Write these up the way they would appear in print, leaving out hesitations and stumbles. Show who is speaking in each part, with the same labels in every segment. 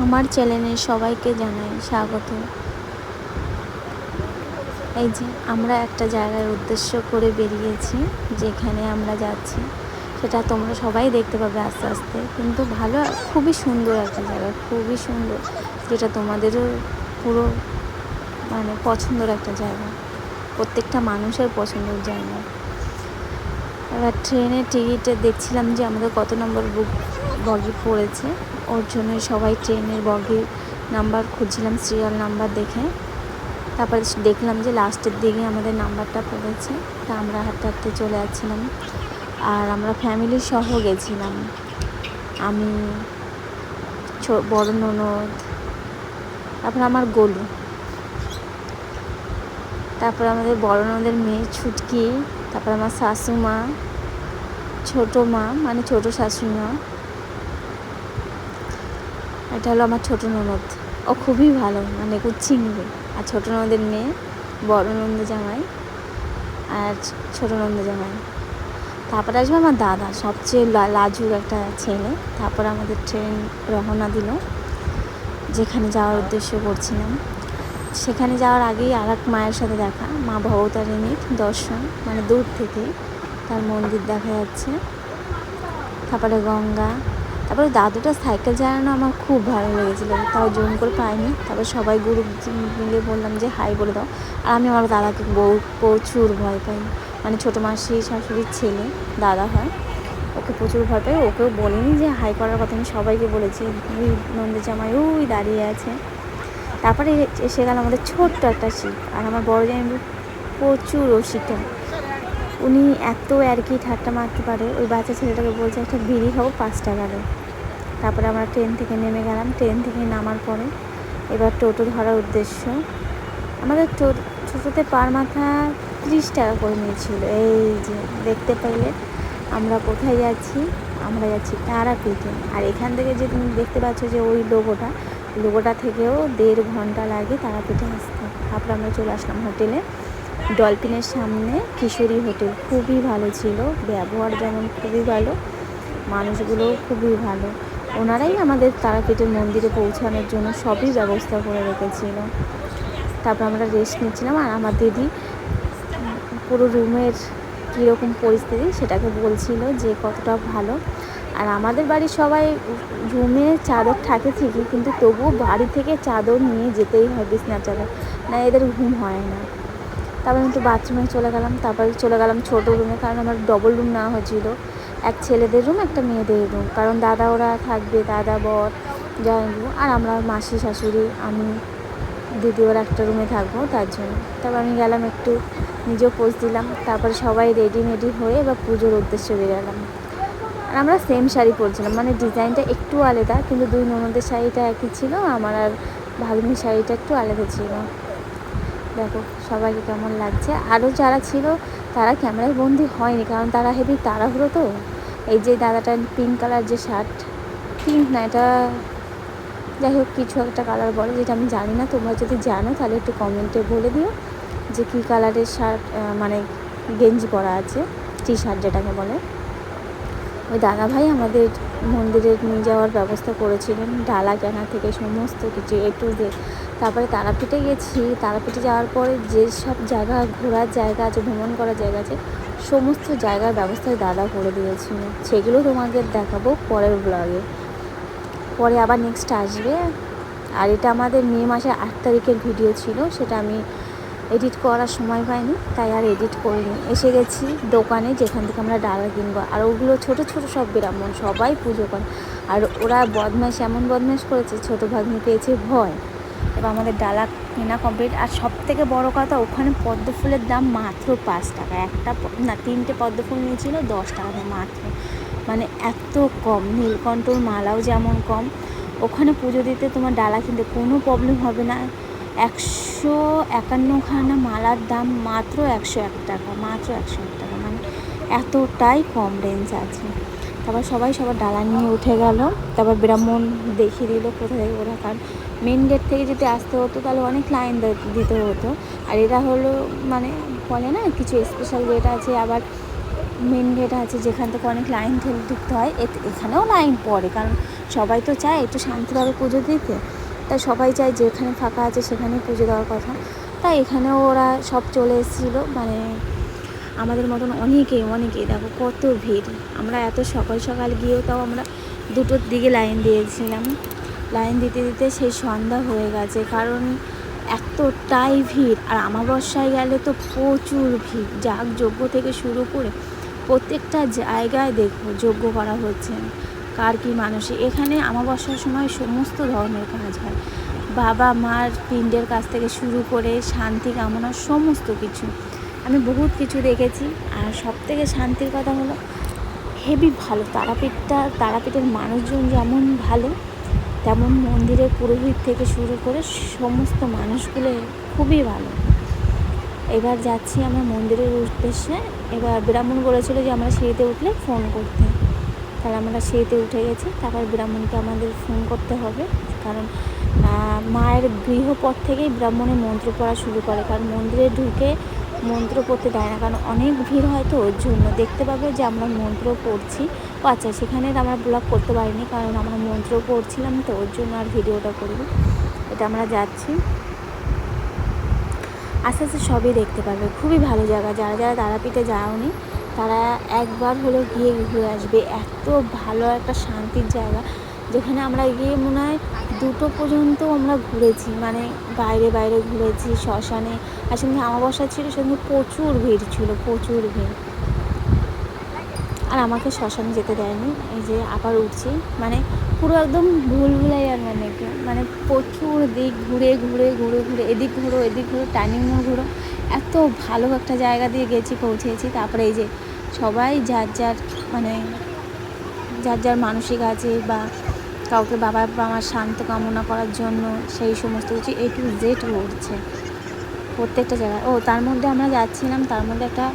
Speaker 1: আমার চ্যানেলে সবাইকে জানাই স্বাগত। এই যে আমরা একটা জায়গার উদ্দেশ্য করে বেরিয়েছি, যেখানে আমরা যাচ্ছি সেটা তোমরা সবাই দেখতে পাবে আস্তে আস্তে। কিন্তু ভালো, খুবই সুন্দর একটা জায়গা, খুবই সুন্দর, যেটা তোমাদেরও পুরো পছন্দের একটা জায়গা, প্রত্যেকটা মানুষের পছন্দের জায়গা। এবার ট্রেনের টিকিটে দেখছিলাম যে আমাদের কত নম্বর বগি পড়েছে, ওর জন্য সবাই ট্রেনের বগির নাম্বার খুঁজছিলাম, সিরিয়াল নাম্বার দেখে। তারপরে দেখলাম যে লাস্টের দিকে আমাদের নাম্বারটা পড়েছে, তা আমরা হাঁটতে হাঁটতে চলে যাচ্ছিলাম। আর আমরা ফ্যামিলি সহ গেছিলাম, আমি, বড় ননদ, তারপর আমার গলু, তারপর আমাদের বড় ননদের মেয়ে ছুটকি, তারপর আমার শাশুমা, ছোটো মা মানে ছোটো শাশুড়িমা, এটা হলো আমার ছোটো ননদ। ও খুবই ভালো, মানে কুচ্ছিঙ্গি। আর ছোটো ননদের মেয়ে, বড় নন্দ জামাই আর ছোটো নন্দ জামাই। তারপরে আসবে আমার দাদা, সবচেয়ে লাজুক একটা ছেলে। তারপর আমাদের ট্রেন রওনা দিল, যেখানে যাওয়ার উদ্দেশ্য করছিলাম। সেখানে যাওয়ার আগেই আর এক মায়ের সাথে দেখা, মা ভবতারিণীর দর্শন, মানে দূর থেকেই তার মন্দির দেখা যাচ্ছে। তারপরে গঙ্গা, তারপরে দাদুটা সাইকেল চালানো আমার খুব ভালো লেগেছিলো, তাও জোন করে পাইনি। তারপর সবাই গ্রুপ মিলে বললাম যে হাই বলে দাও। আর আমি আমার দাদাকে প্রচুর ভয় পাই, মানে ছোটো মাসি শাশুড়ির ছেলে দাদা হয়, ওকে প্রচুর ভয় পাই। ওকেও বলিনি যে হাই করার কথা, আমি সবাইকে বলেছি। ওই নন্দের জামাই ওই দাঁড়িয়ে আছে। তারপরে এসে গেল আমাদের ছোট্ট একটা শিপ। আর আমার বড় জামাই প্রচুর রসিকতা, উনি এত আর কি ঠাট্টা মারতে পারে। ওই বাচ্চা ছেলেটাকে বলছে একটা বিড়ি খাবো 5 টাকা দেয়। তারপরে আমরা ট্রেন থেকে নেমে গেলাম। ট্রেন থেকে নামার পরে এবার টোটো ধরার উদ্দেশ্য। আমাদের টোটোতে পার মাথা 30 টাকা করে নিয়েছিল। এই যে দেখতে পাইলে আমরা কোথায় যাচ্ছি, আমরা যাচ্ছি তারাপীঠে। আর এখান থেকে যে তুমি দেখতে পাচ্ছ যে ওই লোগোটা থেকেও 1.5 ঘন্টা লাগে তারাপীঠে আসতে। তারপরে আমরা চলে আসলাম হোটেলে, ডলফিনের সামনে কিশোরী হোটেল। খুবই ভালো ছিল, ব্যবহার যেমন খুবই ভালো, মানুষগুলোও খুবই ভালো। ওনারাই আমাদের তারাপীঠের মন্দিরে পৌঁছানোর জন্য সবই ব্যবস্থা করে রেখেছিল। তারপর আমরা রেস্ট নিচ্ছিলাম, আর আমার দিদি পুরো রুমের কীরকম পরিস্থিতি সেটাকে বলছিল যে কতটা ভালো। আর আমাদের বাড়ির সবাই রুমে চাদর থাকে ঠিকই, কিন্তু তবুও বাড়ি থেকে চাদর নিয়ে যেতেই হয়, বিছনার চাদর, না এদের ঘুম হয় না। তারপর একটু বাথরুমে চলে গেলাম, তারপরে চলে গেলাম ছোটো রুমে, কারণ আমার ডবল রুম নেওয়া হয়েছিল, এক ছেলেদের রুম একটা মেয়েদের রুম। কারণ দাদা ওরা থাকবে, দাদা বর জামাইবু, আর আমরা মাসি শাশুড়ি আমি দিদি ওরা একটা রুমে থাকবো, তার জন্য। তারপর আমি গেলাম একটু নিজেও পোজ দিলাম। তারপরে সবাই রেডি হয়ে এবার পুজোর উদ্দেশ্যে বেরোলাম। আর আমরা সেম শাড়ি পরছিলাম, মানে ডিজাইনটা একটু আলাদা, কিন্তু দুই ননদের শাড়িটা একই ছিল, আমার আর ভাগ্নির শাড়িটা একটু আলাদা ছিল। দেখো সবাইকে কেমন লাগছে। আরও যারা ছিল তারা ক্যামেরায় বন্দি হয়নি, কারণ তারা হেভি তাড়াহুড়ো তো। এই যে দাদাটা পিঙ্ক কালার যে শার্ট, পিঙ্ক না এটা যাই হোক কিছু একটা কালার বলে, যেটা আমি জানি না, তোমরা যদি জানো তাহলে একটু কমেন্টে বলে দিও যে কী কালারের শার্ট, মানে গেঞ্জি পরা আছে, টি শার্ট যেটাকে বলে। ওই দাদাভাই আমাদের মন্দিরে নিয়ে যাওয়ার ব্যবস্থা করেছিলেন, ডালা কেনা থেকে সমস্ত কিছু A to Z। তারপরে তারাপীঠে গেছি, তারাপীঠে যাওয়ার পরে যেসব জায়গা ঘোরার জায়গা আছে, ভ্রমণ করার জায়গা আছে, সমস্ত জায়গার ব্যবস্থায় দাদা করে দিয়েছিল। সেগুলো তোমাদের দেখাবো পরের ব্লগে, পরে আবার নেক্সট আসবে। আর এটা আমাদের মে মাসের 8 তারিখের ভিডিও ছিল, সেটা আমি এডিট করার সময় পাইনি, তাই আর এডিট করিনি। এসে গেছি দোকানে, যেখান থেকে আমরা ডালা কিনবো। আর ওগুলো ছোটো ছোটো সব ব্রাহ্মণ, সবাই পুজো করে। আর ওরা বদমাশ, এমন বদমাশ করেছে, ছোটো ভাগ্নি পেয়েছে ভয়। এবার আমাদের ডালা কেনা কমপ্লিট। আর সব থেকে বড়ো কথা, ওখানে পদ্ম ফুলের দাম মাত্র 5 টাকা, একটা না 3টে পদ্ম ফুল নিয়েছিল 10 টাকা মাত্র, মানে এত কম। নীলকণ্ঠর মালাও যেমন কম। ওখানে পুজো দিতে তোমার ডালা কিনতে কোনো প্রবলেম হবে না। 151খানা মালার দাম মাত্র 101 টাকা, মাত্র 101 টাকা, মানে এতটাই কম রেঞ্জ আছে। তারপর সবাই সবার ডালা নিয়ে উঠে গেল। তারপর ব্রাহ্মণ দেখিয়ে দিল কোথা থেকে ওরা, কারণ মেন গেট থেকে যদি আসতে হতো তাহলে অনেক লাইন দিতে হতো। আর এরা হলো মানে বলে না কিছু স্পেশাল গেট আছে, আবার মেন গেট আছে যেখান থেকে অনেক লাইন ধরে ঢুকতে হয়, এখানেও লাইন পড়ে, কারণ সবাই তো চায় একটু শান্তিভাবে পুজো দিতে, তাই সবাই চায় যেখানে ফাঁকা আছে সেখানেই পুজো দেওয়ার কথা। তাই এখানেও ওরা সব চলে এসেছিলো, মানে আমাদের মতন অনেকেই দেখো কত ভিড়। আমরা এত সকাল সকাল গিয়েও তাও আমরা 2টোর দিকে লাইন দিয়েছিলাম। লাইন দিতে দিতে সেই সন্ধ্যা হয়ে গেছে, কারণ এতটাই ভিড়। আর অমাবস্যায় গেলে তো প্রচুর ভিড়, যজ্ঞ থেকে শুরু করে প্রত্যেকটা জায়গায় দেখো যজ্ঞ করা হচ্ছে, কার কি মানুষই। এখানে অমাবস্যার সময় সমস্ত ধরনের কাজ হয়, বাবা মার পিণ্ডের কাছ থেকে শুরু করে শান্তি কামনা সমস্ত কিছু। আমি বহুত কিছু দেখেছি। আর সব থেকে শান্তির কথা হলো হেভি ভালো তারাপীঠের মানুষজন যেমন ভালো, তেমন মন্দিরের পুরোহিত থেকে শুরু করে সমস্ত মানুষগুলো খুবই ভালো। এবার যাচ্ছি আমরা মন্দিরের উদ্দেশ্যে। এবার ব্রাহ্মণ বলেছিল যে আমরা সিঁড়িতে উঠলে ফোন করতে, তাহলে আমরা সিঁড়িতে উঠে গেছি। তারপর ব্রাহ্মণকে আমাদের ফোন করতে হবে, কারণ মায়ের গৃহপথ থেকেই ব্রাহ্মণের মন্ত্র পড়া শুরু করে, কারণ মন্দিরে ঢুকে মন্ত্র পড়তে দেয় না, কারণ অনেক ভিড় হয়, তো ওর জন্য দেখতে পাবে যে আমরা মন্ত্র পড়ছি। ও আচ্ছা, সেখানে আমরা ব্লগ করতে পারিনি, কারণ আমরা মন্ত্র পড়ছিলাম, তো ওর জন্য আর ভিডিওটা করবো। এটা আমরা যাচ্ছি, আস্তে আস্তে সবই দেখতে পারবে। খুবই ভালো জায়গা, যারা যারা তারাপীঠে যাওনি তারা একবার হলো গিয়ে ঘুরে আসবে। এত ভালো একটা শান্তির জায়গা, যেখানে আমরা গিয়ে মনে হয় 2টো পর্যন্ত আমরা ঘুরেছি, মানে বাইরে ঘুরেছি শ্মশানে। আর সঙ্গে অমাবস্যা ছিল, সঙ্গে প্রচুর ভিড় ছিল, প্রচুর ভিড়। আর আমাকে শ্মশানে যেতে দেয়নি। এই যে আবার উঠছি, মানে পুরো একদম ভুলভুলাইয়ার মানে প্রচুর দিক ঘুরে এদিক ঘুরো টার্নিং মোড় ঘুরো। এত ভালো একটা জায়গা দিয়ে পৌঁছেছি। তারপরে এই যে সবাই যার যার মানসিক আছে, বা কাউকে বাবা মার শান্ত কামনা করার জন্য সেই সমস্ত কিছু A to Z ঘুরছে প্রত্যেকটা জায়গায়। তার মধ্যে আমরা যাচ্ছিলাম, তার মধ্যে একটা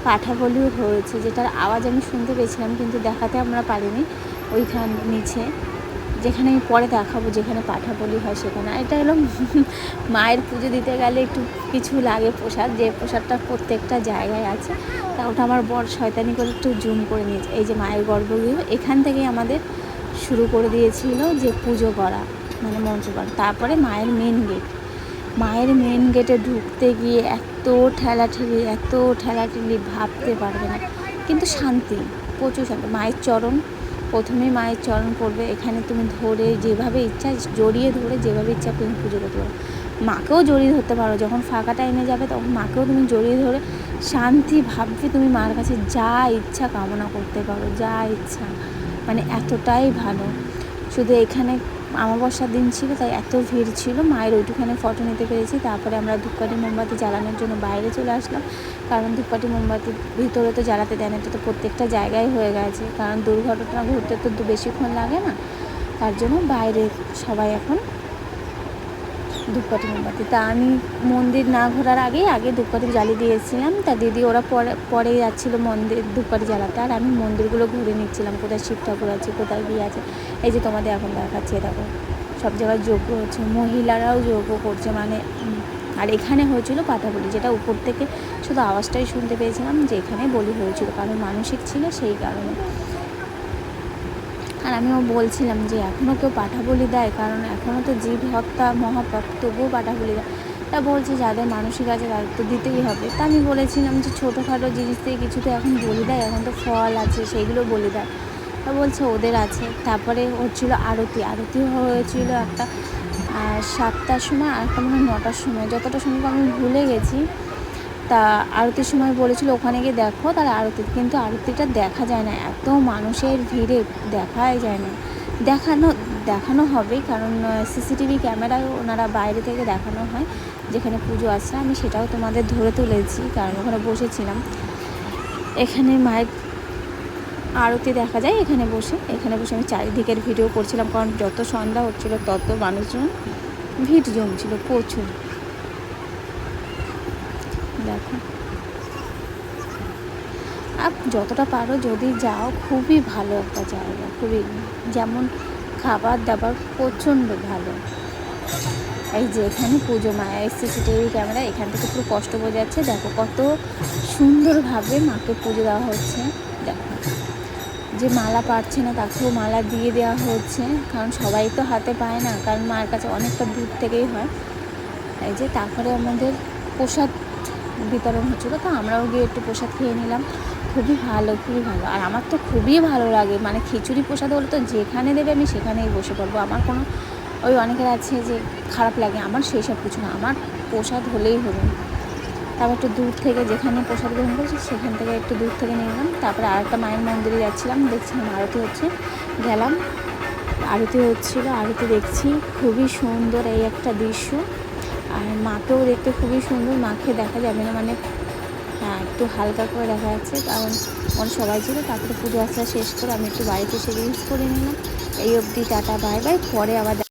Speaker 1: পাঠা বলিও হয়েছে, যেটার আওয়াজ আমি শুনতে পেয়েছিলাম, কিন্তু দেখাতে আমরা পারিনি। ওইখান নিচে যেখানে আমি পরে দেখাবো, যেখানে পাঠা বলি হয় সেখানে। এটা হলো মায়ের পুজো দিতে গেলে একটু কিছু লাগে প্রসাদ, যে প্রসাদটা প্রত্যেকটা জায়গায় আছে। তা ওটা আমার বর শয়তানি করে একটু জুম করে নিয়েছে। এই যে মায়ের গর্ভগৃহ, এখান থেকেই আমাদের শুরু করে দিয়েছিল যে পুজো করা, মানে মন্ত্র পড়া। তারপরে মায়ের মেন গেটে ঢুকতে গিয়ে এত ঠেলাঠেলি ভাবতে পারবে না, কিন্তু শান্তি, প্রচুর শান্তি। প্রথমেই মায়ের চরণ পড়বে, এখানে তুমি ধরে যেভাবে ইচ্ছা জড়িয়ে ধরে যেভাবে ইচ্ছা তুমি পুজো করতে পারো। মাকেও জড়িয়ে ধরতে পারো, যখন ফাঁকা টাইমে যাবে তখন মাকেও তুমি জড়িয়ে ধরে শান্তি ভাববে, তুমি মার কাছে যা ইচ্ছা কামনা করতে পারো, যা ইচ্ছা, মানে এতটাই ভালো। শুধু এখানে অমাবস্যার দিন ছিল তাই এত ভিড় ছিল, মায়ের ওইটুখানে ফটো নিতে পেরেছি। তারপরে আমরা ধূপকাঠি মোমবাতি জ্বালানোর জন্য বাইরে চলে আসলাম, কারণ ধূপকাঠি মোমবাতি ভিতরে তো জ্বালাতে দেয় না, এটা তো প্রত্যেকটা জায়গায় হয়ে গেছে, কারণ দুর্ঘটনা ঘটতে তো বেশিক্ষণ লাগে না, তার জন্য বাইরে সবাই এখন ধূপকাঠি মোমবাতি। তা আমি মন্দির না ঘোরার আগে ধূপকাঠি জ্বালিয়ে দিয়েছিলাম। তা দিদি ওরা পরে যাচ্ছিলো মন্দির ধূপকাঠি জ্বালাতে, আর আমি মন্দিরগুলো ঘুরে নিচ্ছিলাম, কোথায় শিব ঠাকুর আছে, কোথায় কী আছে। এই যে তোমাদের এখন দেখাচ্ছে, দেখো সব জায়গায় যজ্ঞ হচ্ছে, মহিলারাও যজ্ঞ করছে, মানে। আর এখানে হয়েছিল পাঠা বলি, যেটা উপর থেকে শুধু আওয়াজটাই শুনতে পেয়েছিলাম যে এখানে বলি হয়েছিল, কারণ মানসিক ছিল সেই কারণে। আর আমিও বলছিলাম যে এখনও কেউ পাঠা বলি দেয়, কারণ এখনও তো জীব হত্যা মহাপাপ, তবুও পাঠা বলি দেয়। তা বলছে যাদের মানসিক আছে তাদের তো দিতেই হবে। তা আমি বলেছিলাম যে ছোটোখাটো জিনিস থেকে কিছু তো এখন বলি দেয়, এখন তো ফল আছে সেইগুলো বলি দেয়। তা বলছে ওদের আছে। তারপরে হচ্ছিলো আরতি হয়েছিল একটা 7টার সময়, আর একটা মনে হয় 9টার সময়, যতটা সময় আমি ভুলে গেছি। তা আরতির সময় বলেছিল ওখানে গিয়ে দেখো, তার আরতি, কিন্তু আরতিটা দেখা যায় না, এত মানুষের ভিড়ে দেখাই যায় না। দেখানো হবে, কারণ CCTV ক্যামেরায় ওনারা বাইরে থেকে দেখানো হয় যেখানে পুজো আসছে। আমি সেটাও তোমাদের ধরে তুলেছি, কারণ ওখানে বসেছিলাম। এখানে মায়ের আরতি দেখা যায়, এখানে বসে আমি চারিদিকের ভিডিও করছিলাম, কারণ যত সন্ধ্যা হচ্ছিলো তত মানুষজন ভিড় জমছিল প্রচুর। দেখো, আর যতটা পারো যদি যাও, খুবই ভালো একটা জায়গা, খুবই, যেমন খাবার দাবার প্রচণ্ড ভালো। এই যে এখানে পুজো মায়ের সিসিটিভি ক্যামেরা, এখান থেকে পুরো কষ্ট বোঝা যাচ্ছে। দেখো কত সুন্দরভাবে মাকে পুজো দেওয়া হচ্ছে। দেখো যে মালা পাচ্ছে না তাকেও মালা দিয়ে দেওয়া হচ্ছে, কারণ সবাই তো হাতে পায় না, কারণ মায়ের কাছে অনেকটা দূর থেকেই হয়। এই যে তারপরে আমাদের প্রসাদ বিতরণ হচ্ছিলো, তো আমরাও গিয়ে একটু প্রসাদ খেয়ে নিলাম। খুবই ভালো, খুবই ভালো। আর আমার তো খুবই ভালো লাগে, মানে খিচুড়ি প্রসাদ হলে তো যেখানে দেবে আমি সেখানেই বসে পড়বো। আমার কোনো ওই অনেকের আছে যে খারাপ লাগে, আমার সেই সব কিছু না, আমার প্রসাদ হলেই হবে। তারপর একটু দূর থেকে যেখানে প্রসাদ গ্রহণ করেছি সেখান থেকে একটু দূর থেকে নিলাম। তারপরে আরেকটা মায়ের মন্দিরে যাচ্ছিলাম, দেখছিলাম আরতি হচ্ছে, গেলাম। আরতি হচ্ছিলো, আরতি দেখছি, খুবই সুন্দর এই একটা দৃশ্য। আর মাকেও দেখতে খুবই সুন্দর, মাকে দেখা যাবে না, মানে হ্যাঁ একটু হালকা করে দেখা যাচ্ছে, কারণ অনেক সবাই ছিল। তারপরে পুজো আচ্ছা শেষ করে আমি একটু বাড়িতে এসে রিলস করে নিলাম। এই অবধি, টাটা বাই বাই, পরে আবার